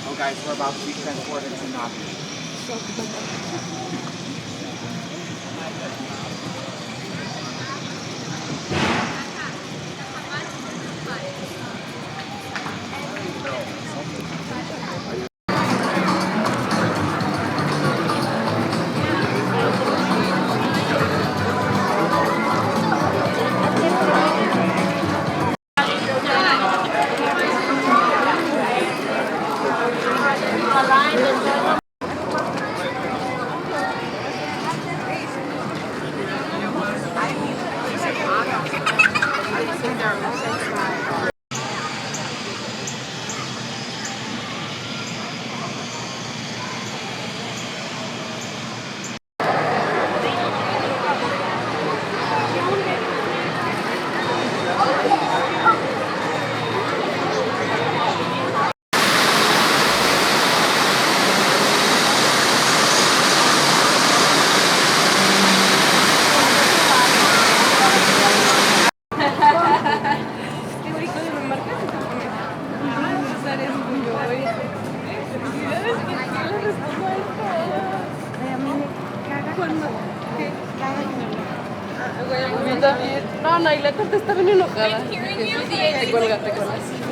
Oh guys, we're about to be transported to Nazi. No, no, y la corte está bien enojada. Cuélgate con eso.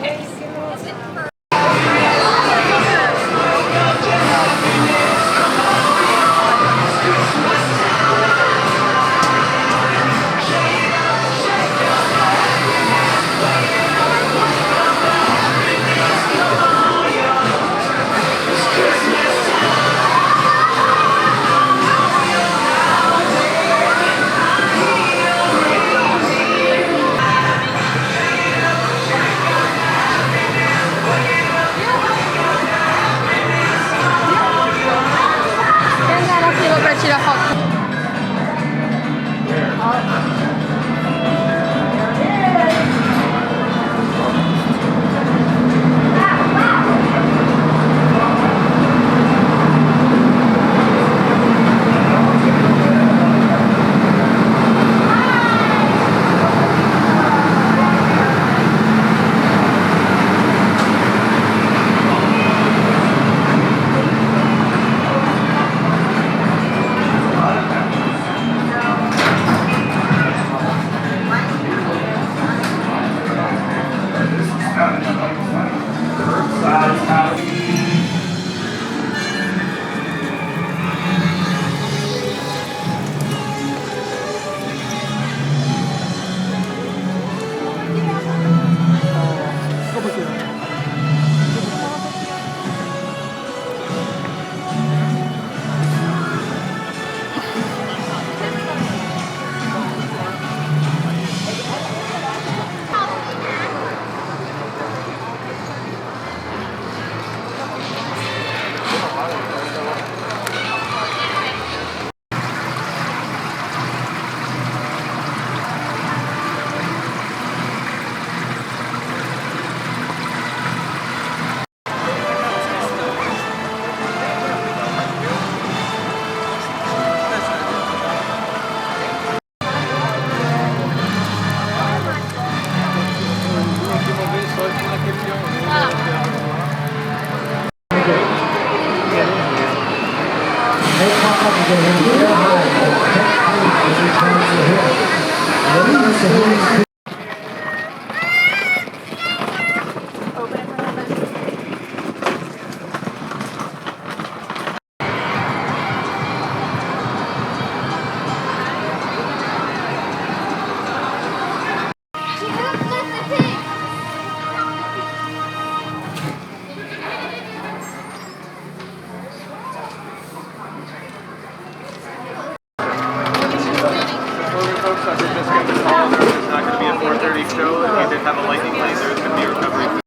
Folks, I did just get the call. It's not going to be a 4:30 show. If you did have a lightning laser, it's going to be a recovery.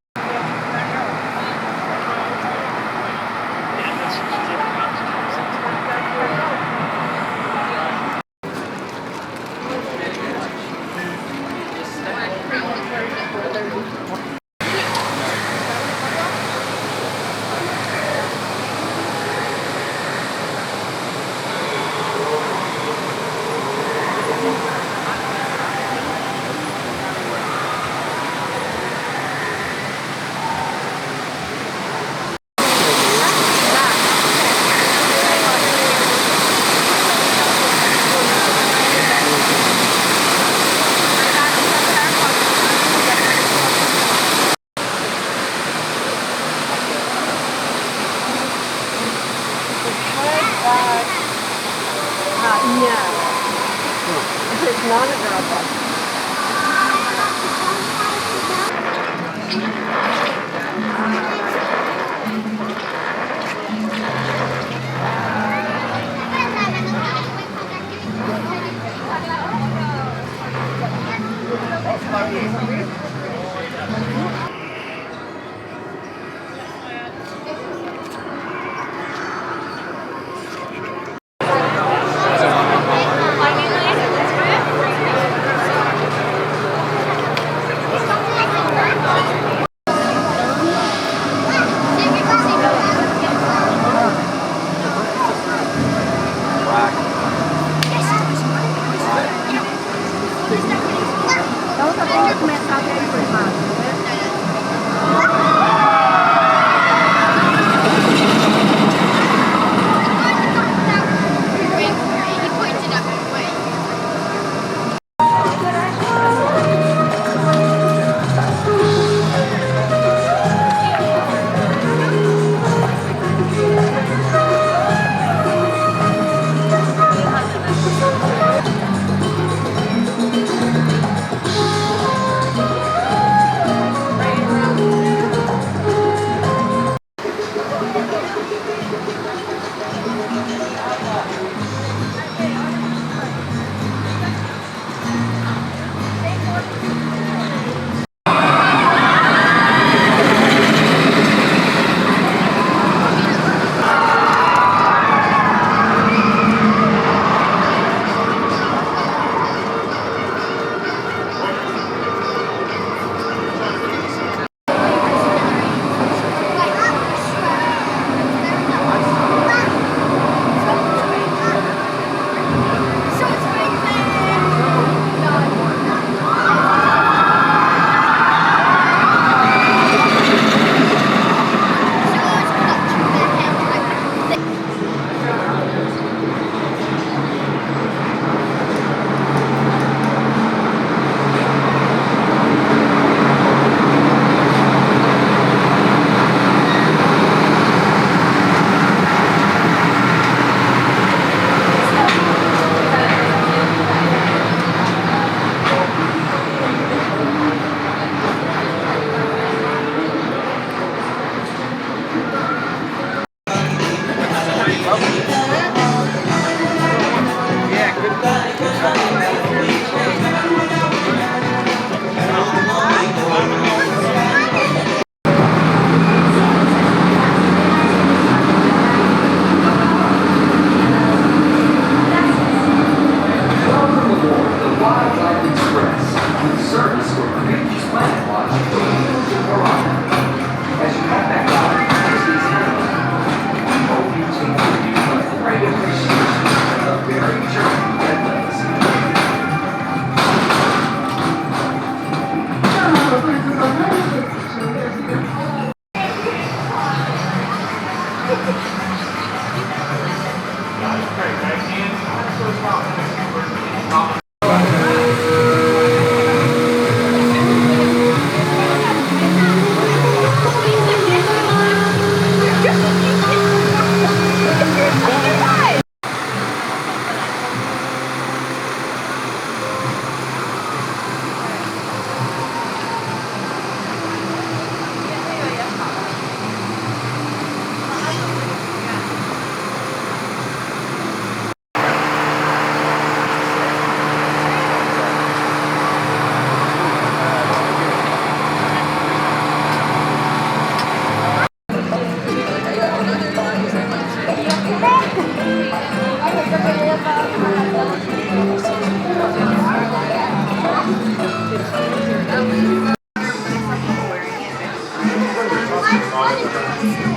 Yeah. It's not a drop off.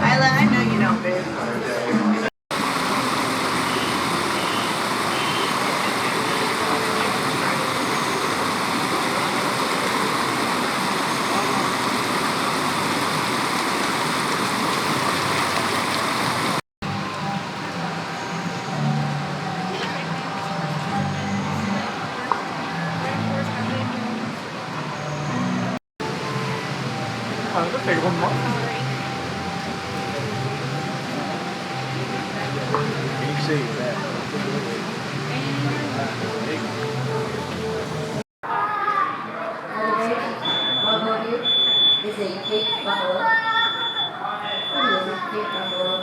I know you know, babe. Is a cape buffalo. What is it? Cape buffalo.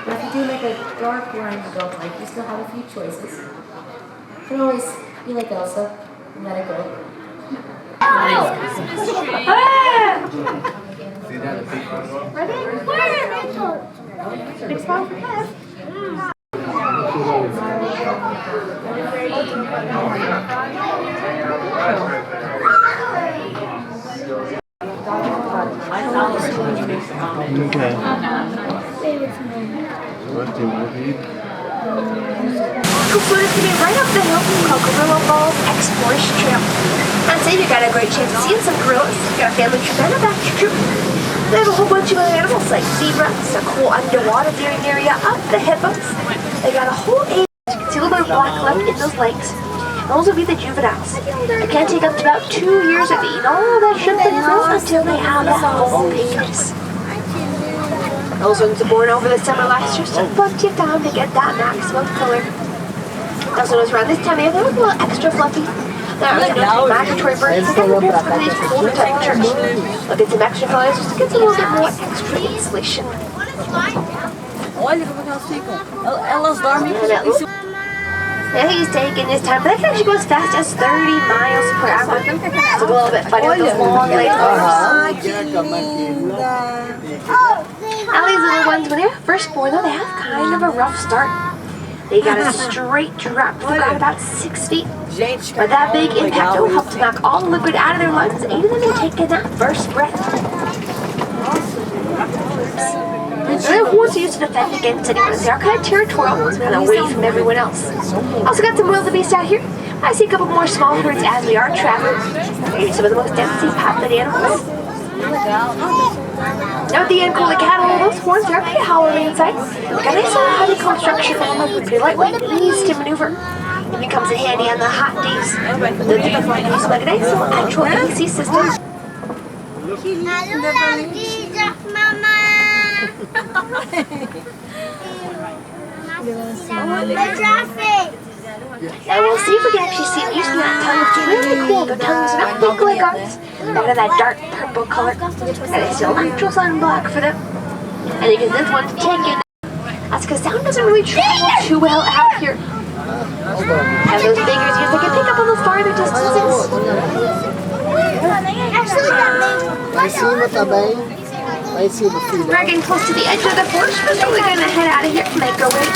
But if you do like a dark one you don't like, you still have a few choices. You can always be like Elsa and let it go. See that? Big smile for Kev. Food is to be right up the hill from Cocobrillo Falls Exploration Trail. I'd say you got a great chance of seeing some gorillas. You got a family trip and a backcountry trip. They have a whole bunch of other animals like zebras, a cool underwater viewing area up the hippos. They got a whole age. You can see a little bit of black left in those lakes. Those will be the juveniles. They can take up to about 2 years of eating all that shit they know until they have that full pages. Those ones are born over the summer last year, so plenty of time to get that maximum color. Those ones around this time of year, they're a little extra fluffy. They're also known to be migratory birds, so they're prepared for these colder temperatures. They'll get some extra colors just to get a little bit more extra insulation. Olha como elas ficam. Elas dormem com isso. Yeah, he's taking his time, but they can actually go as fast as 30 miles per hour. It's a little bit funny with those long legs. Now these little ones, when they're first born, though, they have kind of a rough start. They got a straight drop for about 6 feet. But that big impact will help to knock all the liquid out of their lungs, aiding them in taking that first breath. Their horns are used to defend against anyone. They are kind of territorial, and away from everyone else. Also got some wildebeest out here. I see a couple more small herds as we are traveling. Maybe some of the most densely populated animals. Now at the end, the cattle, those horns are pretty hollow inside. Like a nice little honeycomb structure. Pretty lightweight, easy to maneuver. It comes in handy on the hot days. The different use like a nice little actual AC system. And we'll see if we can actually see them using that tongue. It's really cool. Their tongues are not big like ours. They've got that dark purple color. And it's still natural sunblock for them. And you can this one to take in. That's because sound doesn't really travel too well out here. And those big ears, they can pick up on those farther distances. We're getting close to the edge of the forest. We're really going to head out of here and make our way